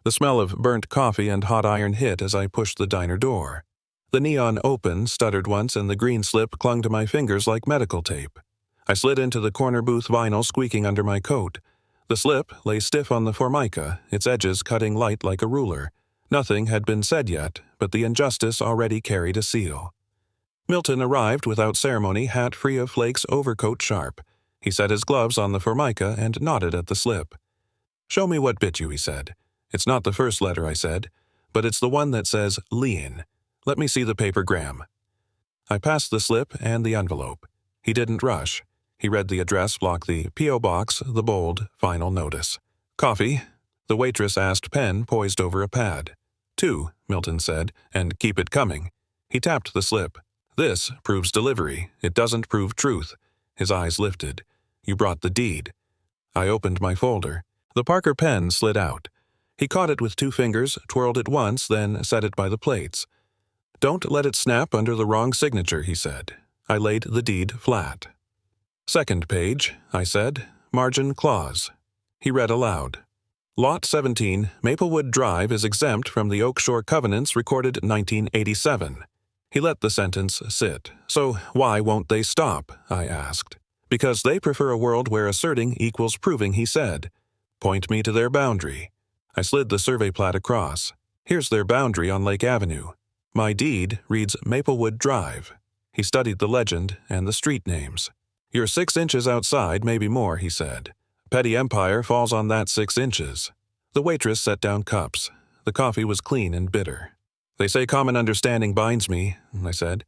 The smell of burnt coffee and hot iron hit as I pushed the diner door. The neon open stuttered once and the green slip clung to my fingers like medical tape. I slid into the corner booth vinyl squeaking under my coat. The slip lay stiff on the formica, its edges cutting light like a ruler. Nothing had been said yet, but the injustice already carried a seal. Milton arrived without ceremony, hat free of flakes, overcoat sharp. He set his gloves on the formica and nodded at the slip. "Show me what bit you," he said. "It's not the first letter," I said, "but it's the one that says lien. Let me see the papergram." I passed the slip and the envelope. He didn't rush. He read the address block, the P.O. box, the bold, final notice. "Coffee?" The waitress asked, pen poised over a pad. "2," Milton said, "and keep it coming." He tapped the slip. "This proves delivery. It doesn't prove truth." His eyes lifted. "You brought the deed." I opened my folder. The Parker pen slid out. He caught it with 2 fingers, twirled it once, then set it by the plates. "Don't let it snap under the wrong signature," he said. I laid the deed flat. "Second page," I said. "Margin clause." He read aloud. "Lot 17, Maplewood Drive is exempt from the Oak Shore Covenants recorded 1987. He let the sentence sit. "So why won't they stop?" I asked. "Because they prefer a world where asserting equals proving," he said. "Point me to their boundary." I slid the survey plat across. "Here's their boundary on Lake Avenue. My deed reads Maplewood Drive." He studied the legend and the street names. "You're 6 inches outside, maybe more," he said. "Petty empire falls on that 6 inches." The waitress set down cups. The coffee was clean and bitter. "They say common understanding binds me," I said.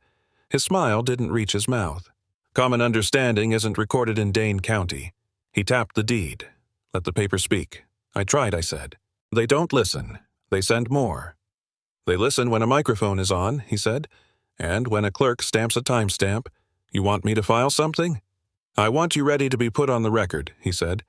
His smile didn't reach his mouth. "Common understanding isn't recorded in Dane County." He tapped the deed. "Let the paper speak." "I tried," I said. "They don't listen. They send more." "They listen when a microphone is on," he said, "and when a clerk stamps a timestamp. You want me to file something?" "I want you ready to be put on the record," he said.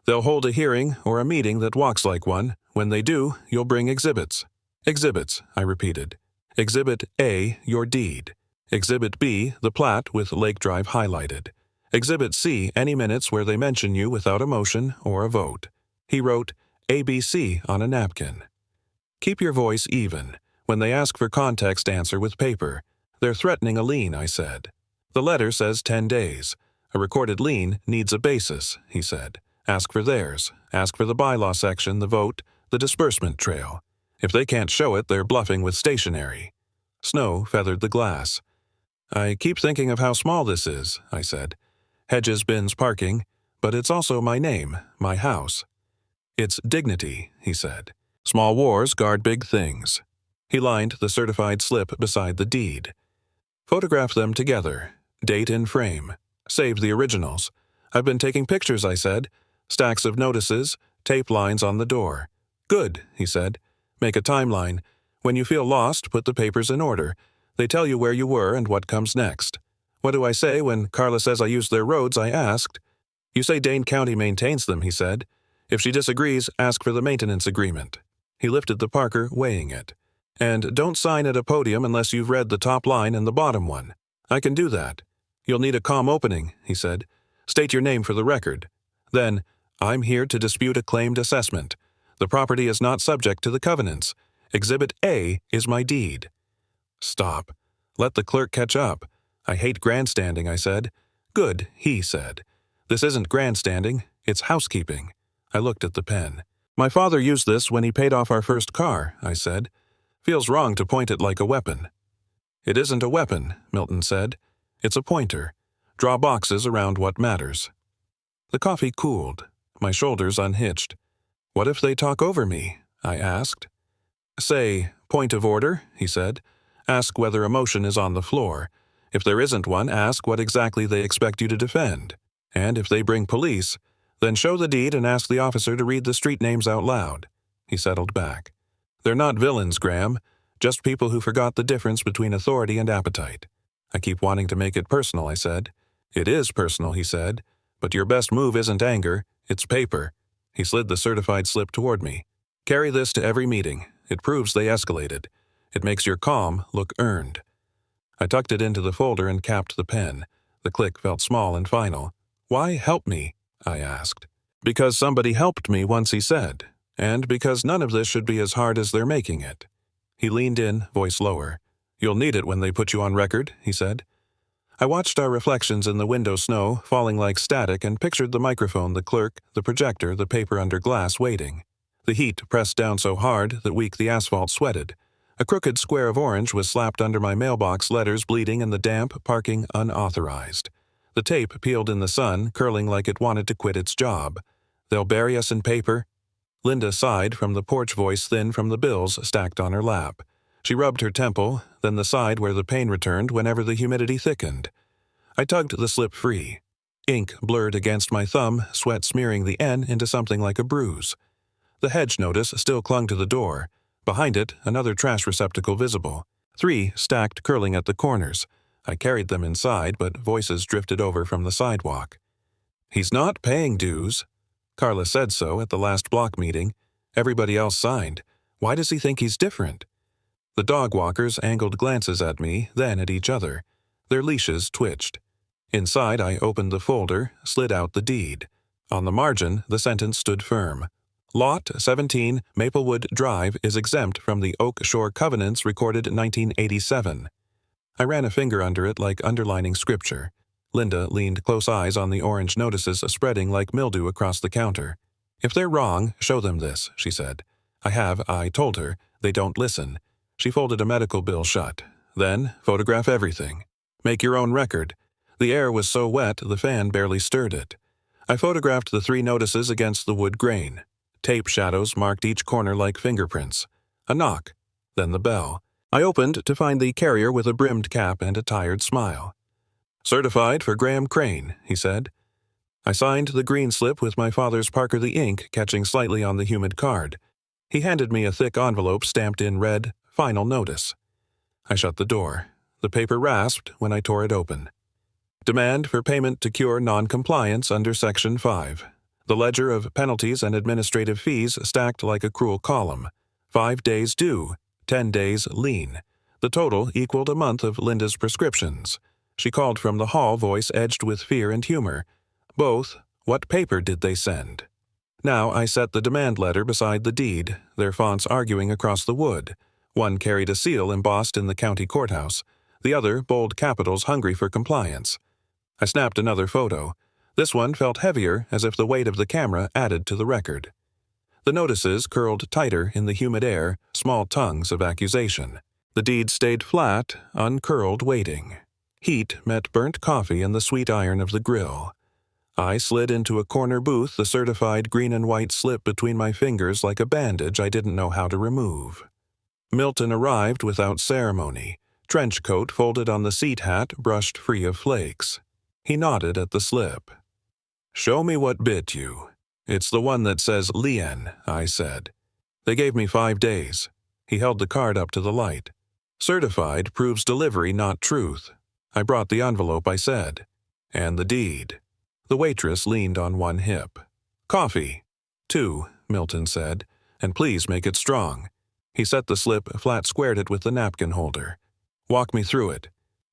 "They'll hold a hearing or a meeting that walks like one. When they do, you'll bring exhibits." "Exhibits," I repeated. "Exhibit A, your deed. Exhibit B, the plat with Lake Drive highlighted. Exhibit C, any minutes where they mention you without a motion or a vote." He wrote ABC on a napkin. "Keep your voice even. When they ask for context, answer with paper. They're threatening a lien," I said. "The letter says 10 days. A recorded lien needs a basis," he said. "Ask for theirs. Ask for the bylaw section, the vote, the disbursement trail. If they can't show it, they're bluffing with stationery." Snow feathered the glass. "I keep thinking of how small this is," I said. "Hedges, bins, parking, but it's also my name, my house." "It's dignity," he said. "Small wars guard big things." He lined the certified slip beside the deed. "Photograph them together. Date in frame. Save the originals. I've been taking pictures," I said. "Stacks of notices, tape lines on the door." "Good," he said. "Make a timeline. When you feel lost, put the papers in order. They tell you where you were and what comes next." "What do I say when Carla says I used their roads?" I asked. "You say Dane County maintains them," he said. "If she disagrees, ask for the maintenance agreement." He lifted the Parker, weighing it. "And don't sign at a podium unless you've read the top line and the bottom one." "I can do that." "You'll need a calm opening," he said. "State your name for the record. Then, I'm here to dispute a claimed assessment. The property is not subject to the covenants. Exhibit A is my deed." "Stop. Let the clerk catch up. I hate grandstanding," I said. "Good," he said. "This isn't grandstanding. It's housekeeping." I looked at the pen. "My father used this when he paid off our first car," I said. "Feels wrong to point it like a weapon." "It isn't a weapon," Milton said. "It's a pointer. Draw boxes around what matters." The coffee cooled. My shoulders unhitched. "What if they talk over me?" I asked. "Say, point of order," he said. "Ask whether a motion is on the floor. If there isn't one, ask what exactly they expect you to defend. And if they bring police, then show the deed and ask the officer to read the street names out loud." He settled back. "They're not villains, Graham. Just people who forgot the difference between authority and appetite." "I keep wanting to make it personal," I said. "It is personal," he said. "But your best move isn't anger, it's paper." He slid the certified slip toward me. "Carry this to every meeting. It proves they escalated. It makes your calm look earned." I tucked it into the folder and capped the pen. The click felt small and final. "Why help me?" I asked. "Because somebody helped me once," he said. And because none of this should be as hard as they're making it. He leaned in, voice lower. You'll need it when they put you on record, he said. I watched our reflections in the window snow falling like static and pictured the microphone, the clerk, the projector, the paper under glass waiting. The heat pressed down so hard that weak the asphalt sweated. A crooked square of orange was slapped under my mailbox, letters bleeding in the damp, parking unauthorized. The tape peeled in the sun, curling like it wanted to quit its job. They'll bury us in paper? Linda sighed from the porch, voice thin from the bills stacked on her lap. She rubbed her temple, then the side where the pain returned whenever the humidity thickened. I tugged the slip free. Ink blurred against my thumb, sweat smearing the N into something like a bruise. The hedge notice still clung to the door. Behind it, another trash receptacle visible. 3 stacked, curling at the corners. I carried them inside, but voices drifted over from the sidewalk. He's not paying dues. Carla said so at the last block meeting. Everybody else signed. Why does he think he's different? The dog walkers angled glances at me, then at each other. Their leashes twitched. Inside, I opened the folder, slid out the deed. On the margin, the sentence stood firm. Lot 17, Maplewood Drive, is exempt from the Oak Shore Covenants recorded in 1987. I ran a finger under it like underlining scripture. Linda leaned close eyes on the orange notices spreading like mildew across the counter. If they're wrong, show them this, she said. I told her. They don't listen. She folded a medical bill shut. Then, photograph everything. Make your own record. The air was so wet the fan barely stirred it. I photographed the 3 notices against the wood grain. Tape shadows marked each corner like fingerprints. A knock. Then the bell. I opened to find the carrier with a brimmed cap and a tired smile. Certified for Graham Crane, he said. I signed the green slip with my father's Parker, the ink catching slightly on the humid card. He handed me a thick envelope stamped in red, Final Notice. I shut the door. The paper rasped when I tore it open. Demand for payment to cure non-compliance under Section 5. The ledger of penalties and administrative fees stacked like a cruel column. 5 days due, 10 days lien. The total equaled a month of Linda's prescriptions. She called from the hall, voice edged with fear and humor. Both, what paper did they send? Now I set the demand letter beside the deed, their fonts arguing across the wood. One carried a seal embossed in the county courthouse. The other, bold capitals hungry for compliance. I snapped another photo. This one felt heavier, as if the weight of the camera added to the record. The notices curled tighter in the humid air, small tongues of accusation. The deed stayed flat, uncurled, waiting. Heat met burnt coffee in the sweet iron of the grill. I slid into a corner booth, the certified green and white slip between my fingers like a bandage I didn't know how to remove. Milton arrived without ceremony, trench coat folded on the seat hat brushed free of flakes. He nodded at the slip. Show me what bit you. It's the one that says Lien, I said. They gave me 5 days. He held the card up to the light. Certified proves delivery, not truth. I brought the envelope, I said. And the deed. The waitress leaned on one hip. Coffee. 2, Milton said, and please make it strong. He set the slip, flat-squared it with the napkin holder. Walk me through it.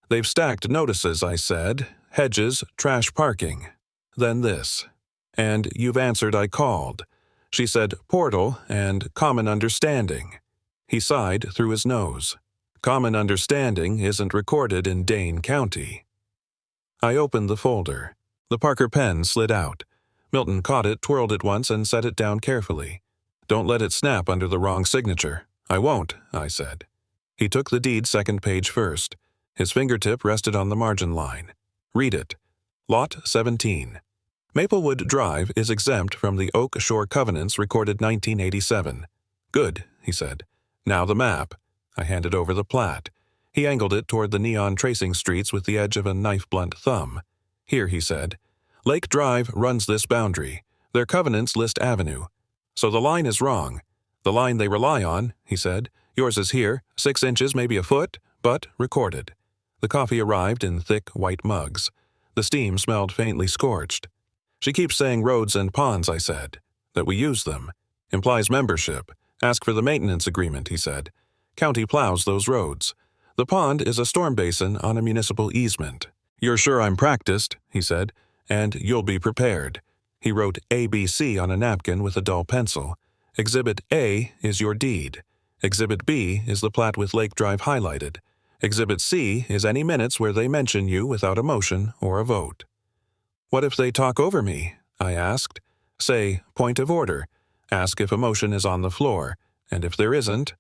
They've stacked notices, I said. Hedges, trash parking. Then this. And you've answered I called. She said portal and common understanding. He sighed through his nose. Common understanding isn't recorded in Dane County. I opened the folder. The Parker pen slid out. Milton caught it, twirled it once, and set it down carefully. Don't let it snap under the wrong signature. I won't, I said. He took the deed second page first. His fingertip rested on the margin line. Read it. Lot 17. Maplewood Drive is exempt from the Oak Shore Covenants recorded 1987. Good, he said. Now the map. I handed over the plat. He angled it toward the neon tracing streets with the edge of a knife-blunt thumb. Here, he said. Lake Drive runs this boundary. Their covenants list avenue. So the line is wrong. The line they rely on, he said. Yours is here, 6 inches, maybe a foot, but recorded. The coffee arrived in thick white mugs. The steam smelled faintly scorched. She keeps saying roads and ponds, I said. That we use them. Implies membership. Ask for the maintenance agreement, he said. County plows those roads. The pond is a storm basin on a municipal easement. You're sure I'm practiced, he said, and you'll be prepared. He wrote ABC on a napkin with a dull pencil. Exhibit A is your deed. Exhibit B is the plat with Lake Drive highlighted. Exhibit C is any minutes where they mention you without a motion or a vote. What if they talk over me? I asked. Say, point of order. Ask if a motion is on the floor, and if there isn't,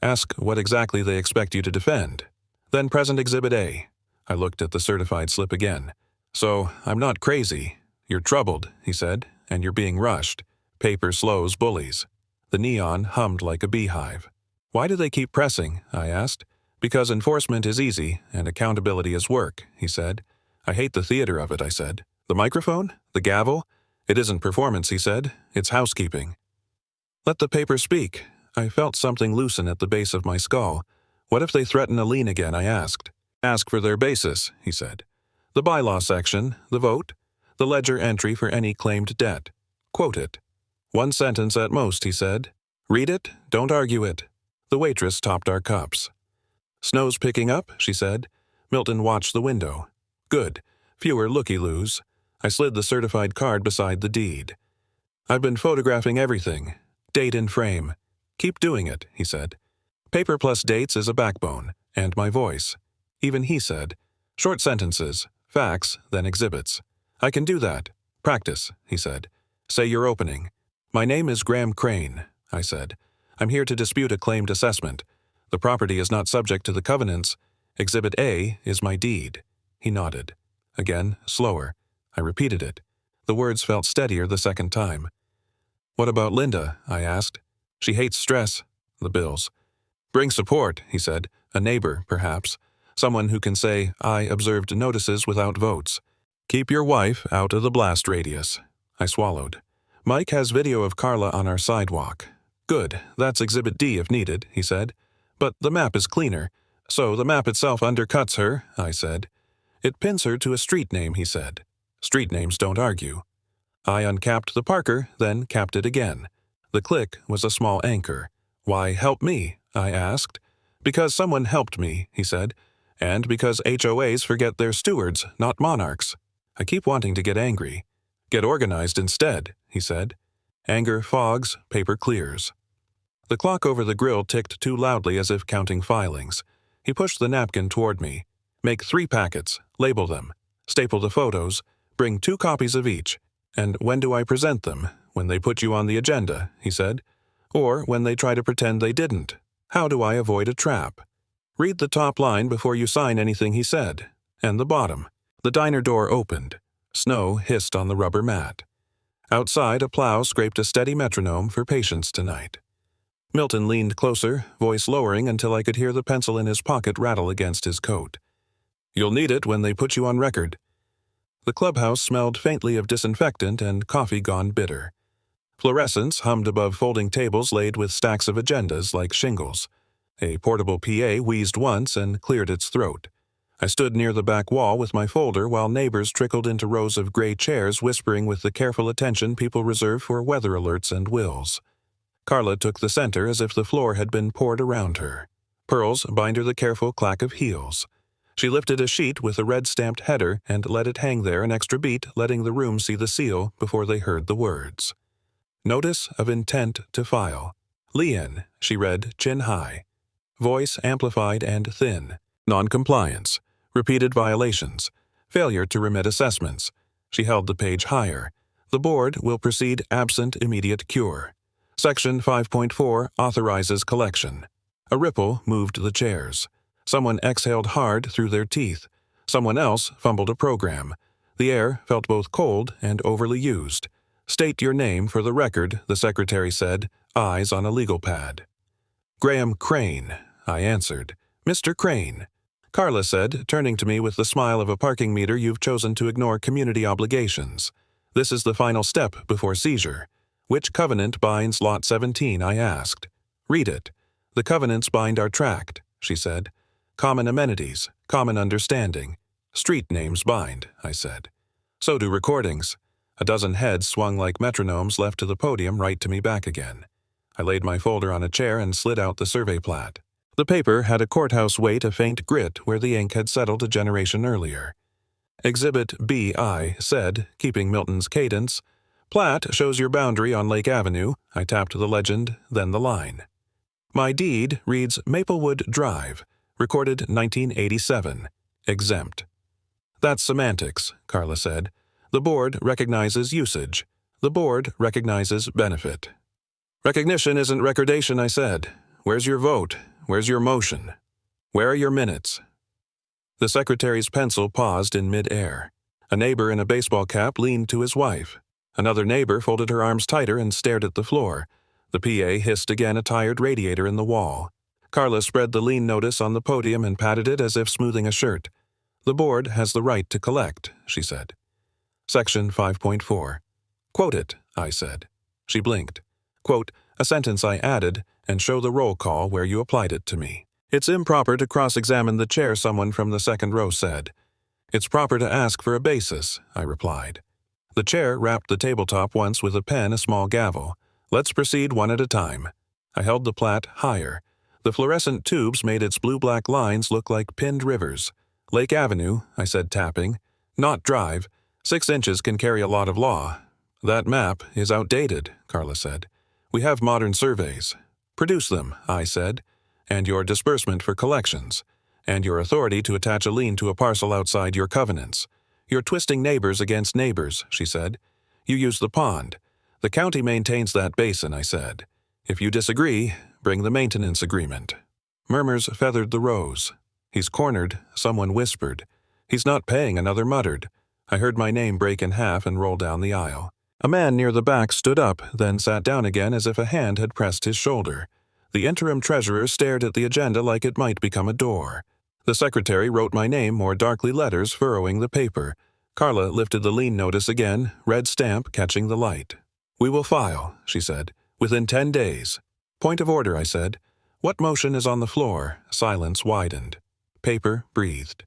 ask what exactly they expect you to defend. Then present Exhibit A. I looked at the certified slip again. So, I'm not crazy. You're troubled, he said, and you're being rushed. Paper slows bullies. The neon hummed like a beehive. Why do they keep pressing? I asked. Because enforcement is easy and accountability is work, he said. I hate the theater of it, I said. The microphone? The gavel? It isn't performance, he said. It's housekeeping. Let the paper speak. I felt something loosen at the base of my skull. What if they threaten a lien again, I asked. Ask for their basis, he said. The bylaw section, the vote, the ledger entry for any claimed debt. Quote it. One sentence at most, he said. Read it, don't argue it. The waitress topped our cups. Snow's picking up, she said. Milton watched the window. Good. Fewer looky-loos. I slid the certified card beside the deed. I've been photographing everything. Date in frame. Keep doing it, he said. Paper plus dates is a backbone, and my voice. Even he said, short sentences, facts, then exhibits. I can do that. Practice, he said. Say your opening. My name is Graham Crane, I said. I'm here to dispute a claimed assessment. The property is not subject to the covenants. Exhibit A is my deed. He nodded. Again, slower. I repeated it. The words felt steadier the second time. What about Linda? I asked. She hates stress. The bills. Bring support, he said. A neighbor, perhaps. Someone who can say, I observed notices without votes. Keep your wife out of the blast radius. I swallowed. Mike has video of Carla on our sidewalk. Good, that's Exhibit D if needed, he said. But the map is cleaner. So the map itself undercuts her, I said. It pins her to a street name, he said. Street names don't argue. I uncapped the Parker, then capped it again. The click was a small anchor. Why help me? I asked. Because someone helped me, he said. And because HOAs forget their stewards, not monarchs. I keep wanting to get angry. Get organized instead, he said. Anger fogs, paper clears. The clock over the grill ticked too loudly as if counting filings. He pushed the napkin toward me. Make 3 packets, label them, staple the photos, bring 2 copies of each. And when do I present them? When they put you on the agenda, he said. Or when they try to pretend they didn't. How do I avoid a trap? Read the top line before you sign anything he said. And the bottom. The diner door opened. Snow hissed on the rubber mat. Outside, a plow scraped a steady metronome for patience tonight. Milton leaned closer, voice lowering until I could hear the pencil in his pocket rattle against his coat. You'll need it when they put you on record. The clubhouse smelled faintly of disinfectant and coffee gone bitter. Fluorescents hummed above folding tables laid with stacks of agendas like shingles. A portable PA wheezed once and cleared its throat. I stood near the back wall with my folder while neighbors trickled into rows of gray chairs whispering with the careful attention people reserve for weather alerts and wills. Carla took the center as if the floor had been poured around her. Pearls bind her the careful clack of heels. She lifted a sheet with a red-stamped header and let it hang there an extra beat, letting the room see the seal before they heard the words. Notice of intent to file. Lien, she read, chin high. Voice amplified and thin. Non-compliance. Repeated violations. Failure to remit assessments. She held the page higher. The board will proceed absent immediate cure. Section 5.4 authorizes collection. A ripple moved the chairs. Someone exhaled hard through their teeth. Someone else fumbled a program. The air felt both cold and overly used. State your name for the record, the secretary said, eyes on a legal pad. Graham Crane, I answered. Mr. Crane. Carla said, turning to me with the smile of a parking meter you've chosen to ignore community obligations. This is the final step before seizure. Which covenant binds Lot 17, I asked. Read it. The covenants bind our tract, she said. Common amenities, common understanding. Street names bind, I said. So do recordings. A dozen heads swung like metronomes left to the podium right to me back again. I laid my folder on a chair and slid out the survey plat. The paper had a courthouse weight of faint grit where the ink had settled a generation earlier. Exhibit B.I. said, keeping Milton's cadence, Plat shows your boundary on Lake Avenue. I tapped the legend, then the line. My deed reads Maplewood Drive, recorded 1987, exempt. That's semantics, Carla said. The board recognizes usage. The board recognizes benefit. Recognition isn't recordation, I said. Where's your vote? Where's your motion? Where are your minutes? The secretary's pencil paused in mid-air. A neighbor in a baseball cap leaned to his wife. Another neighbor folded her arms tighter and stared at the floor. The PA hissed again a tired radiator in the wall. Carla spread the lien notice on the podium and patted it as if smoothing a shirt. The board has the right to collect, she said. Section 5.4. Quote it, I said. She blinked. Quote, a sentence I added, and show the roll call where you applied it to me. It's improper to cross-examine the chair, someone from the second row said. It's proper to ask for a basis, I replied. The chair rapped the tabletop once with a pen, a small gavel. Let's proceed one at a time. I held the plat higher. The fluorescent tubes made its blue-black lines look like pinned rivers. Lake Avenue, I said, tapping. Not Drive. 6 inches can carry a lot of law. That map is outdated, Carla said. We have modern surveys. Produce them, I said, and your disbursement for collections, and your authority to attach a lien to a parcel outside your covenants. You're twisting neighbors against neighbors, she said. You use the pond. The county maintains that basin, I said. If you disagree, bring the maintenance agreement. Murmurs feathered the rows. He's cornered, someone whispered. He's not paying, another muttered. I heard my name break in half and roll down the aisle. A man near the back stood up, then sat down again as if a hand had pressed his shoulder. The interim treasurer stared at the agenda like it might become a door. The secretary wrote my name more darkly letters furrowing the paper. Carla lifted the lien notice again, red stamp catching the light. We will file, she said, within 10 days. Point of order, I said. What motion is on the floor? Silence widened. Paper breathed.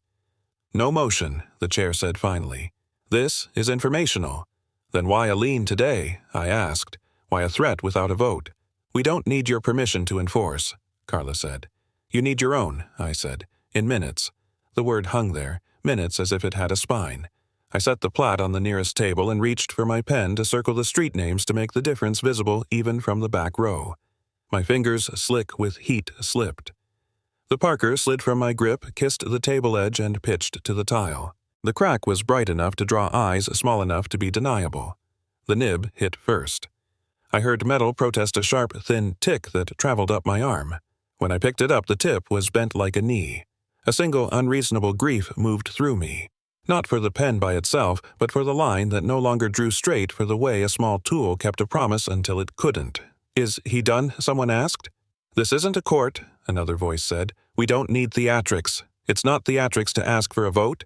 No motion, the chair said finally. This is informational. Then why a lien today? I asked. Why a threat without a vote? We don't need your permission to enforce, Carla said. You need your own, I said. In minutes. The word hung there, minutes as if it had a spine. I set the plat on the nearest table and reached for my pen to circle the street names to make the difference visible even from the back row. My fingers, slick with heat, slipped. The Parker slid from my grip, kissed the table edge, and pitched to the tile. The crack was bright enough to draw eyes small enough to be deniable. The nib hit first. I heard metal protest a sharp, thin tick that traveled up my arm. When I picked it up, the tip was bent like a knee. A single unreasonable grief moved through me. Not for the pen by itself, but for the line that no longer drew straight for the way a small tool kept a promise until it couldn't. Is he done? Someone asked. This isn't a court, another voice said. We don't need theatrics. It's not theatrics to ask for a vote.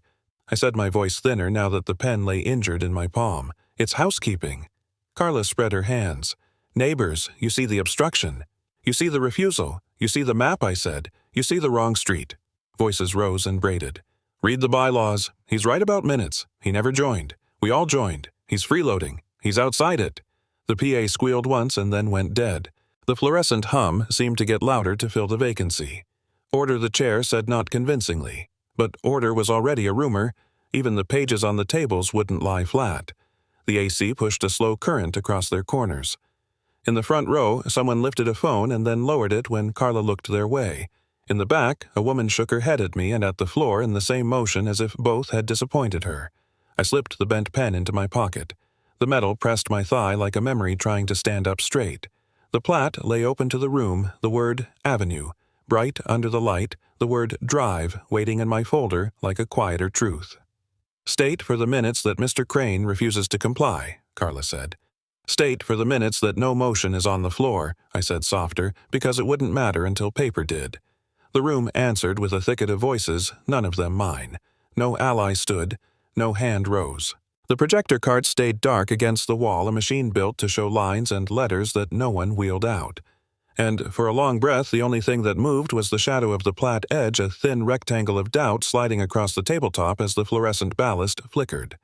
I said, my voice thinner now that the pen lay injured in my palm. It's housekeeping. Carla spread her hands. Neighbors, you see the obstruction. You see the refusal. You see the map, I said. You see the wrong street. Voices rose and braided. Read the bylaws. He's right about minutes. He never joined. We all joined. He's freeloading. He's outside it. The PA squealed once and then went dead. The fluorescent hum seemed to get louder to fill the vacancy. Order, the chair said not convincingly. But order was already a rumor. Even the pages on the tables wouldn't lie flat. The AC pushed a slow current across their corners. In the front row, someone lifted a phone and then lowered it when Carla looked their way. In the back, a woman shook her head at me and at the floor in the same motion as if both had disappointed her. I slipped the bent pen into my pocket. The metal pressed my thigh like a memory trying to stand up straight. The plat lay open to the room, the word Avenue, bright under the light, the word Drive waiting in my folder like a quieter truth. State for the minutes that Mr. Crane refuses to comply, Carla said. State for the minutes that no motion is on the floor, I said softer, because it wouldn't matter until paper did. The room answered with a thicket of voices, none of them mine. No ally stood, no hand rose. The projector cart stayed dark against the wall, a machine built to show lines and letters that no one wheeled out. And for a long breath, the only thing that moved was the shadow of the plat edge, a thin rectangle of doubt sliding across the tabletop as the fluorescent ballast flickered.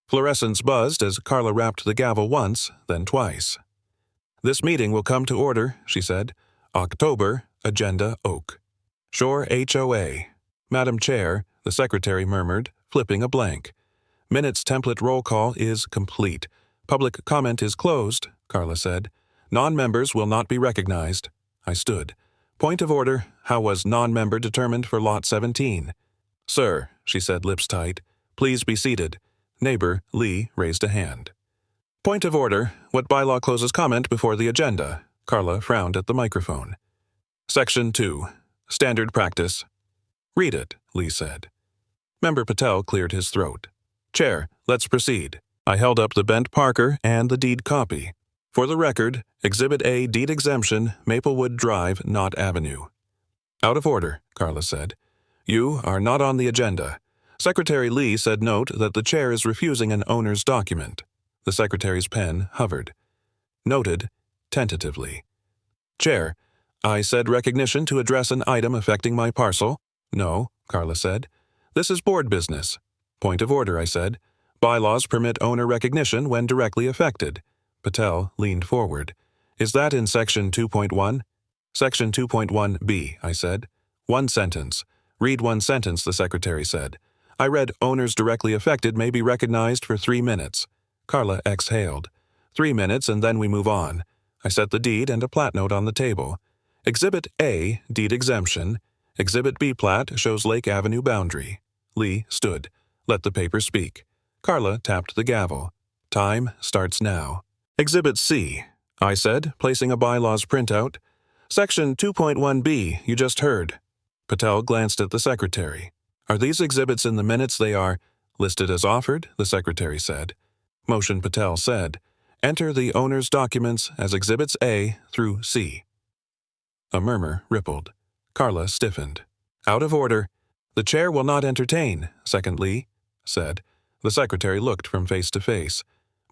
Fluorescence buzzed as Carla rapped the gavel once, then twice. This meeting will come to order, she said. October, Agenda Oak. Shore HOA. Madam Chair, the secretary murmured, flipping a blank. Minutes template roll call is complete. Public comment is closed, Carla said. Non-members will not be recognized. I stood. Point of order, how was non-member determined for Lot 17? Sir, she said, lips tight, please be seated. Neighbor, Lee, raised a hand. Point of order, what bylaw closes comment before the agenda? Carla frowned at the microphone. Section 2. Standard practice. Read it, Lee said. Member Patel cleared his throat. Chair, let's proceed. I held up the bent Parker and the deed copy. For the record, Exhibit A deed exemption, Maplewood Drive, Knott Avenue. Out of order, Carla said. You are not on the agenda. Secretary Lee said note that the chair is refusing an owner's document. The secretary's pen hovered. Noted, tentatively. Chair, I said recognition to address an item affecting my parcel. No, Carla said. This is board business. Point of order, I said. Bylaws permit owner recognition when directly affected. Patel leaned forward. Is that in Section 2.1? Section 2.1b, I said. One sentence. Read one sentence, the secretary said. I read owners directly affected may be recognized for 3 minutes. Carla exhaled. 3 minutes and then we move on. I set the deed and a plat note on the table. Exhibit A, deed exemption. Exhibit B plat shows Lake Avenue boundary. Lee stood. Let the paper speak. Carla tapped the gavel. Time starts now. Exhibit C, I said, placing a bylaws printout. Section 2.1b, you just heard. Patel glanced at the secretary. Are these exhibits in the minutes? They are listed as offered, the secretary said. Motion Patel said, enter the owner's documents as Exhibits A through C. A murmur rippled. Carla stiffened. Out of order. The chair will not entertain, Second Lee said. The secretary looked from face to face.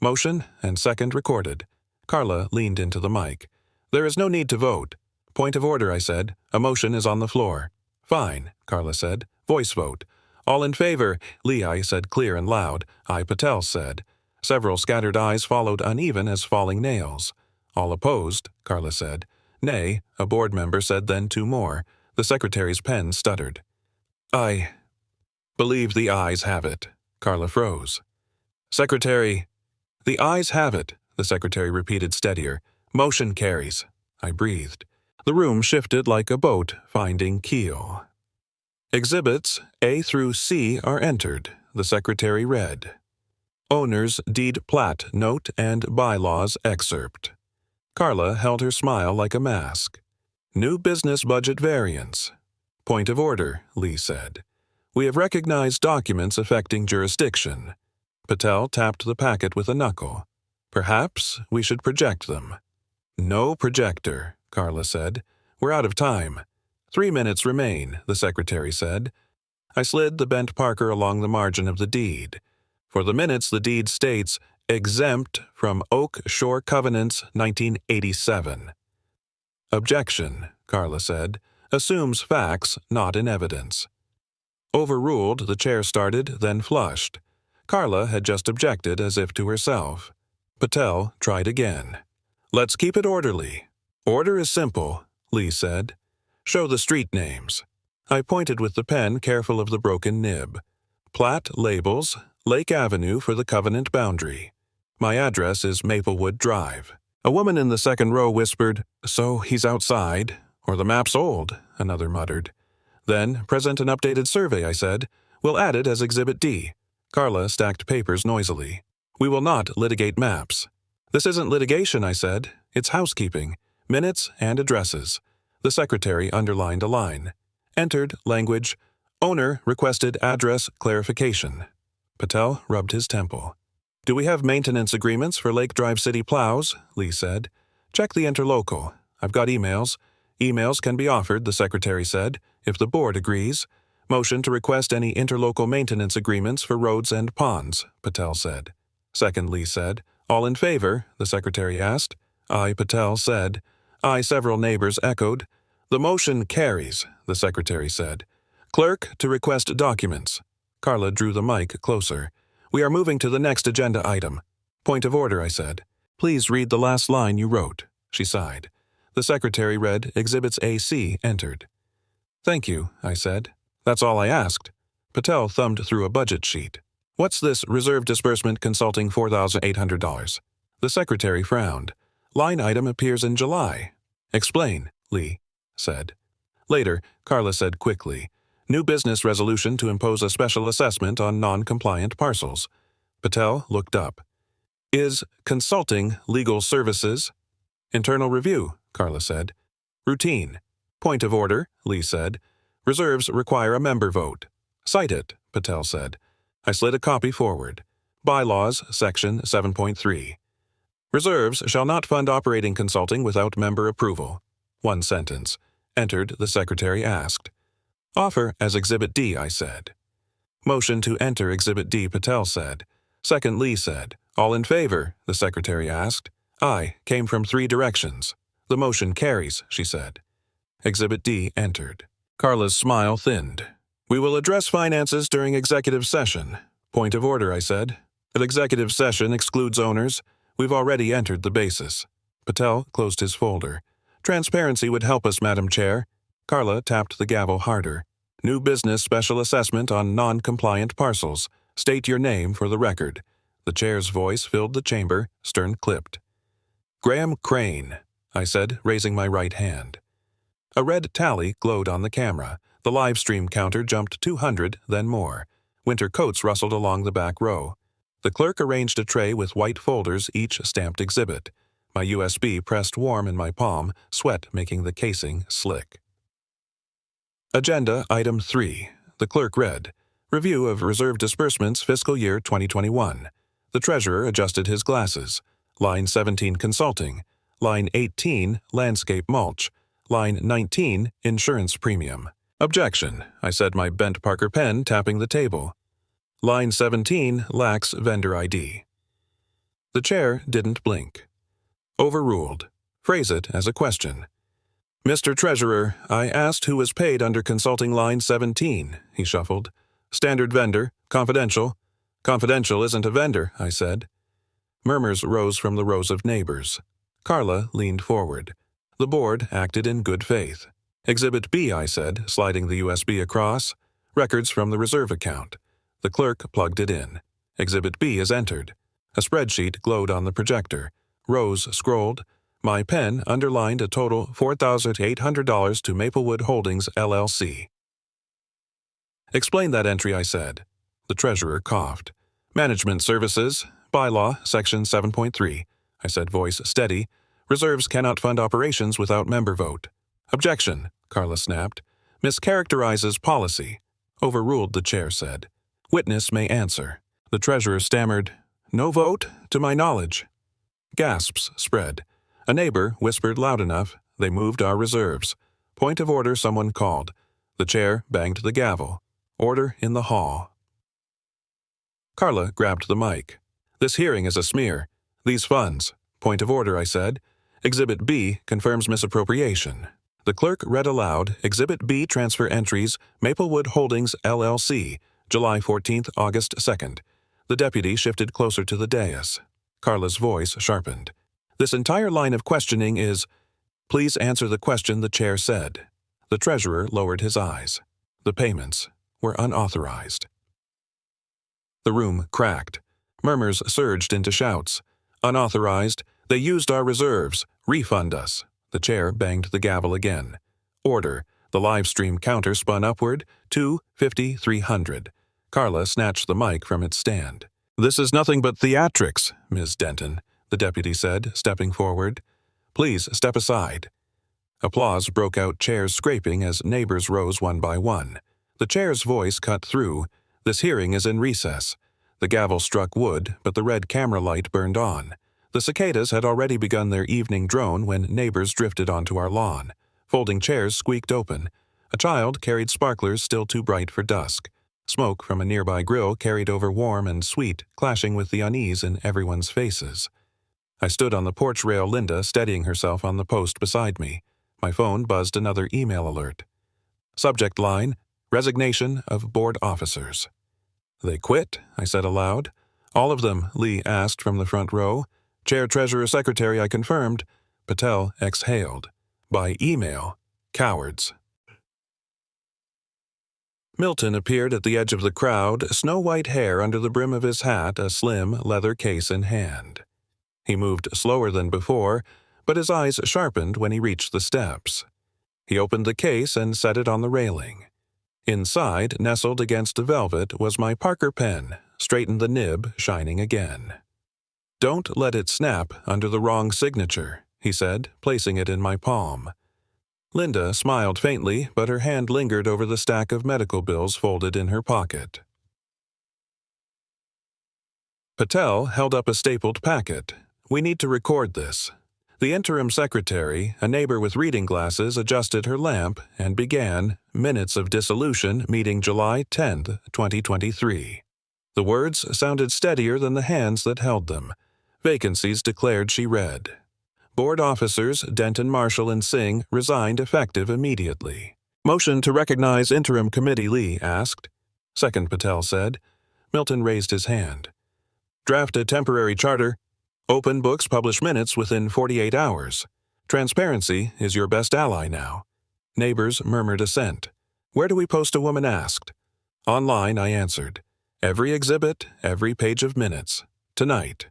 Motion and second recorded. Carla leaned into the mic. There is no need to vote. Point of order, I said. A motion is on the floor. Fine, Carla said. Voice vote. All in favor, Lee, I said clear and loud. I, Patel, said. Several scattered ayes followed uneven as falling nails. All opposed, Carla said. Nay, a board member said, then 2 more. The secretary's pen stuttered. I believe the ayes have it. Carla froze. Secretary, the ayes have it, the secretary repeated steadier. Motion carries. I breathed. The room shifted like a boat finding keel. Exhibits A through C are entered, the secretary read. Owner's deed plat note and bylaws excerpt. Carla held her smile like a mask. New business budget variance. Point of order, Lee said. We have recognized documents affecting jurisdiction. Patel tapped the packet with a knuckle. Perhaps we should project them. No projector, Carla said. We're out of time. 3 minutes remain, the secretary said. I slid the bent Parker along the margin of the deed. For the minutes, the deed states, exempt from Oak Shore Covenants, 1987. Objection, Carla said, assumes facts not in evidence. Overruled, the chair started, then flushed. Carla had just objected as if to herself. Patel tried again. Let's keep it orderly. Order is simple, Lee said. Show the street names. I pointed with the pen, careful of the broken nib. Plat labels, Lake Avenue for the covenant boundary. My address is Maplewood Drive. A woman in the second row whispered, so he's outside, or the map's old, another muttered. Then, present an updated survey, I said. We'll add it as Exhibit D. Carla stacked papers noisily. We will not litigate maps. This isn't litigation, I said. It's housekeeping. Minutes and addresses. The secretary underlined a line. Entered language. Owner requested address clarification. Patel rubbed his temple. Do we have maintenance agreements for Lake Drive City plows? Lee said. Check the interlocal. I've got emails. Emails can be offered, the secretary said, if the board agrees. Motion to request any interlocal maintenance agreements for roads and ponds, Patel said. Second, Lee said. All in favor, the secretary asked. I, Patel, said. I, several neighbors echoed. The motion carries, the secretary said. Clerk to request documents. Carla drew the mic closer. We are moving to the next agenda item. Point of order, I said. Please read the last line you wrote. She sighed. The secretary read Exhibits AC entered. Thank you, I said. That's all I asked. Patel thumbed through a budget sheet. What's this reserve disbursement consulting $4,800? The secretary frowned. Line item appears in July. Explain, Lee said. Later, Carla said quickly, new business resolution to impose a special assessment on non-compliant parcels. Patel looked up. Is consulting legal services? Internal review, Carla said. Routine. Point of order, Lee said. Reserves require a member vote. Cite it, Patel said. I slid a copy forward. Bylaws, Section 7.3. Reserves shall not fund operating consulting without member approval. One sentence. Entered, the secretary asked. Offer as Exhibit D, I said. Motion to enter Exhibit D, Patel said. Second, Lee said. All in favor, the secretary asked. Aye came from 3 directions. The motion carries, she said. Exhibit D entered. Carla's smile thinned. We will address finances during executive session. Point of order, I said. An executive session excludes owners. We've already entered the basis. Patel closed his folder. Transparency would help us, Madam Chair. Carla tapped the gavel harder. New business special assessment on non-compliant parcels. State your name for the record. The chair's voice filled the chamber, stern-clipped. Graham Crane, I said, raising my right hand. A red tally glowed on the camera. The live stream counter jumped 200, then more. Winter coats rustled along the back row. The clerk arranged a tray with white folders, each stamped exhibit. My USB pressed warm in my palm, sweat making the casing slick. Agenda Item 3. The clerk read. Review of Reserve Disbursements Fiscal Year 2021. The treasurer adjusted his glasses. Line 17, Consulting. Line 18, Landscape Mulch. Line 19, Insurance Premium. Objection, I said, my bent Parker pen tapping the table. Line 17 lacks vendor ID. The chair didn't blink. Overruled. Phrase it as a question. Mr. Treasurer, I asked who was paid under Consulting Line 17, he shuffled. Standard vendor, confidential. Confidential isn't a vendor, I said. Murmurs rose from the rows of neighbors. Carla leaned forward. The board acted in good faith. Exhibit B, I said, sliding the USB across. Records from the reserve account. The clerk plugged it in. Exhibit B is entered. A spreadsheet glowed on the projector. Rows scrolled. My pen underlined a total $4,800 to Maplewood Holdings, LLC. Explain that entry, I said. The treasurer coughed. Management Services, Bylaw, Section 7.3. I said, voice steady. Reserves cannot fund operations without member vote. Objection, Carla snapped. Mischaracterizes policy. Overruled, the chair said. Witness may answer. The treasurer stammered, No vote, to my knowledge. Gasps spread. A neighbor whispered loud enough, they moved our reserves. Point of order, someone called. The chair banged the gavel. Order in the hall. Carla grabbed the mic. This hearing is a smear. These funds. Point of order, I said. Exhibit B confirms misappropriation. The clerk read aloud, Exhibit B transfer entries, Maplewood Holdings, LLC, July 14th, August 2nd. The deputy shifted closer to the dais. Carla's voice sharpened. This entire line of questioning is, Please answer the question, the chair said. The treasurer lowered his eyes. The payments were unauthorized. The room cracked. Murmurs surged into shouts. Unauthorized. They used our reserves. Refund us. The chair banged the gavel again. Order. The live stream counter spun upward. 250, 300. Carla snatched the mic from its stand. This is nothing but theatrics, Ms. Denton, the deputy said, stepping forward. Please step aside. Applause broke out, chairs scraping as neighbors rose one by one. The chair's voice cut through. This hearing is in recess. The gavel struck wood, but the red camera light burned on. The cicadas had already begun their evening drone when neighbors drifted onto our lawn. Folding chairs squeaked open. A child carried sparklers still too bright for dusk. Smoke from a nearby grill carried over warm and sweet, clashing with the unease in everyone's faces. I stood on the porch rail, Linda steadying herself on the post beside me. My phone buzzed another email alert. Subject line, Resignation of Board Officers. They quit, I said aloud. All of them, Lee asked from the front row. Chair, Treasurer, Secretary, I confirmed. Patel exhaled. By email. Cowards. Milton appeared at the edge of the crowd, snow-white hair under the brim of his hat, a slim leather case in hand. He moved slower than before, but his eyes sharpened when he reached the steps. He opened the case and set it on the railing. Inside, nestled against the velvet, was my Parker pen, straightened the nib, shining again. "Don't let it snap under the wrong signature," he said, placing it in my palm. Linda smiled faintly, but her hand lingered over the stack of medical bills folded in her pocket. Patel held up a stapled packet. "We need to record this." The interim secretary, a neighbor with reading glasses, adjusted her lamp and began Minutes of Dissolution, meeting July 10, 2023. The words sounded steadier than the hands that held them. Vacancies declared, she read. Board officers Denton, Marshall, and Singh resigned effective immediately. "Motion to recognize interim committee," Lee asked. "Second," Patel said. Milton raised his hand. "Draft a temporary charter. Open books publish minutes within 48 hours. Transparency is your best ally now." Neighbors murmured assent. "Where do we post?" a woman asked. "Online," I answered. "Every exhibit, every page of minutes. Tonight."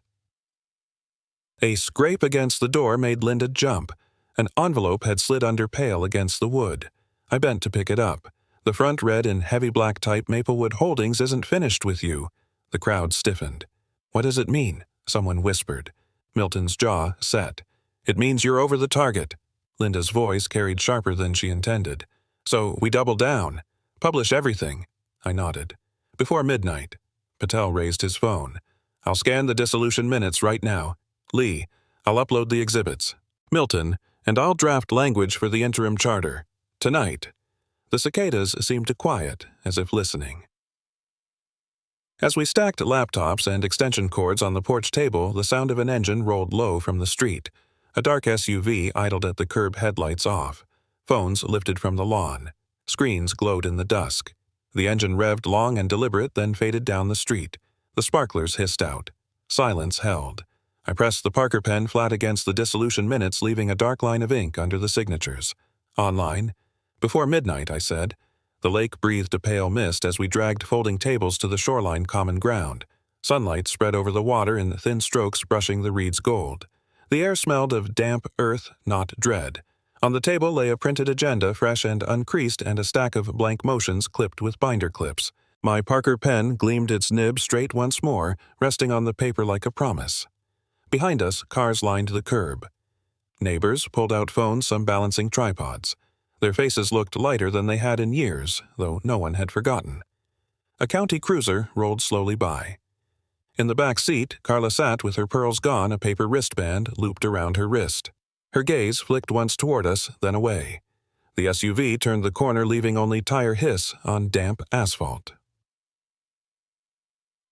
A scrape against the door made Linda jump. An envelope had slid under pail against the wood. I bent to pick it up. The front read in heavy black type, "Maplewood Holdings isn't finished with you." The crowd stiffened. "What does it mean?" someone whispered. Milton's jaw set. "It means you're over the target." Linda's voice carried sharper than she intended. "So we double down. Publish everything." I nodded. "Before midnight." Patel raised his phone. "I'll scan the dissolution minutes right now. Lee, I'll upload the exhibits. Milton, and I'll draft language for the interim charter. Tonight." The cicadas seemed to quiet, as if listening. As we stacked laptops and extension cords on the porch table, the sound of an engine rolled low from the street. A dark SUV idled at the curb, headlights off. Phones lifted from the lawn. Screens glowed in the dusk. The engine revved long and deliberate, then faded down the street. The sparklers hissed out. Silence held. I pressed the Parker pen flat against the dissolution minutes, leaving a dark line of ink under the signatures. "Online." "Before midnight," I said. The lake breathed a pale mist as we dragged folding tables to the shoreline common ground. Sunlight spread over the water in thin strokes, brushing the reeds gold. The air smelled of damp earth, not dread. On the table lay a printed agenda, fresh and uncreased, and a stack of blank motions clipped with binder clips. My Parker pen gleamed its nib straight once more, resting on the paper like a promise. Behind us, cars lined the curb. Neighbors pulled out phones, some balancing tripods. Their faces looked lighter than they had in years, though no one had forgotten. A county cruiser rolled slowly by. In the back seat, Carla sat with her pearls gone, a paper wristband looped around her wrist. Her gaze flicked once toward us, then away. The SUV turned the corner, leaving only tire hiss on damp asphalt.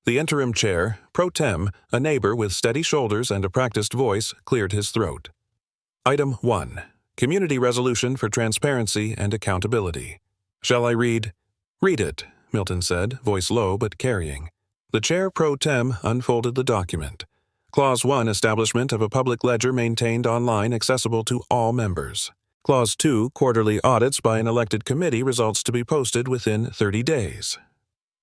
The interim chair, pro tem, a neighbor with steady shoulders and a practiced voice, cleared his throat. Item 1. Community Resolution for Transparency and Accountability. Shall I read? "Read it," Milton said, voice low but carrying. The chair pro tem unfolded the document. Clause 1. Establishment of a public ledger maintained online, accessible to all members. Clause 2. Quarterly audits by an elected committee, results to be posted within 30 days.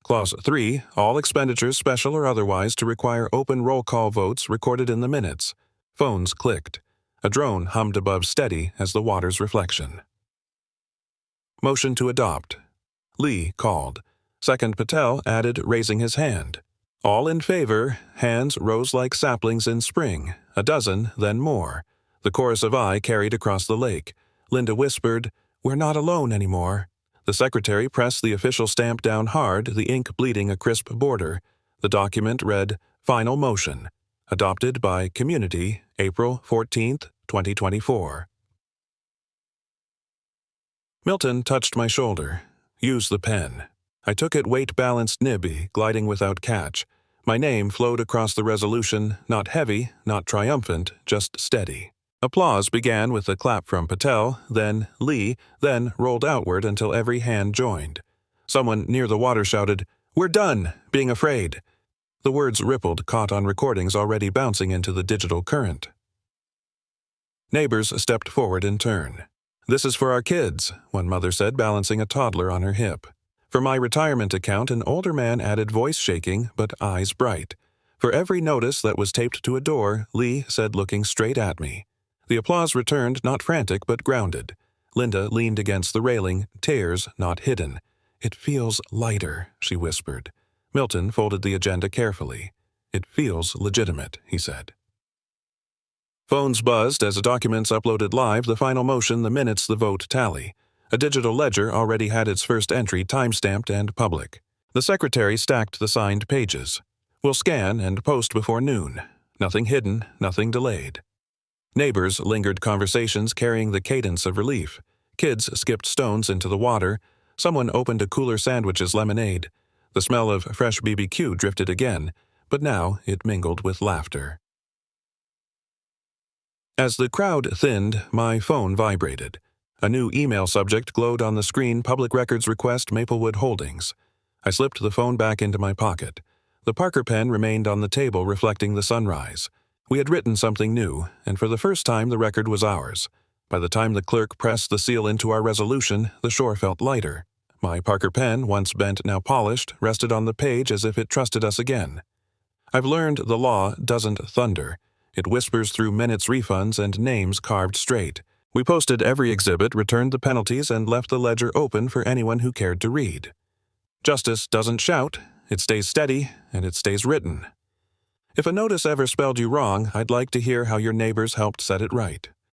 Clause 3. All expenditures, special or otherwise, to require open roll call votes recorded in the minutes. Phones clicked. A drone hummed above, steady as the water's reflection. Motion to adopt. Lee called. Second, Patel added, raising his hand. All in favor. Hands rose like saplings in spring. A dozen, then more. The chorus of "I" carried across the lake. Linda whispered, "We're not alone anymore." The secretary pressed the official stamp down hard, the ink bleeding a crisp border. The document read, "Final Motion. Adopted by Community, April 14, 2024. Milton touched my shoulder. "Use the pen." I took it, weight-balanced nibby, gliding without catch. My name flowed across the resolution, not heavy, not triumphant, just steady. Applause began with a clap from Patel, then Lee, then rolled outward until every hand joined. Someone near the water shouted, "We're done being afraid." The words rippled, caught on recordings already bouncing into the digital current. Neighbors stepped forward in turn. "This is for our kids," one mother said, balancing a toddler on her hip. For my retirement account, an older man added voice shaking but eyes bright. For every notice that was taped to a door, Lee said looking straight at me. The applause returned, not frantic but grounded. Linda leaned against the railing, tears not hidden. "It feels lighter," she whispered. Milton folded the agenda carefully. "It feels legitimate," he said. Phones buzzed as documents uploaded live, the final motion, the minutes, the vote tally. A digital ledger already had its first entry time-stamped and public. The secretary stacked the signed pages. "We'll scan and post before noon. Nothing hidden, nothing delayed." Neighbors lingered conversations carrying the cadence of relief. Kids skipped stones into the water. Someone opened a cooler sandwich's lemonade. The smell of fresh BBQ drifted again, but now it mingled with laughter. As the crowd thinned, my phone vibrated. A new email subject glowed on the screen: Public Records Request, Maplewood Holdings. I slipped the phone back into my pocket. The Parker pen remained on the table, reflecting the sunrise. We had written something new, and for the first time the record was ours. By the time the clerk pressed the seal into our resolution, the shore felt lighter. My Parker pen, once bent, now polished, rested on the page as if it trusted us again. I've learned the law doesn't thunder. It whispers through minutes, refunds, and names carved straight. We posted every exhibit, returned the penalties, and left the ledger open for anyone who cared to read. Justice doesn't shout, it stays steady, and it stays written. If a notice ever spelled you wrong, I'd like to hear how your neighbors helped set it right.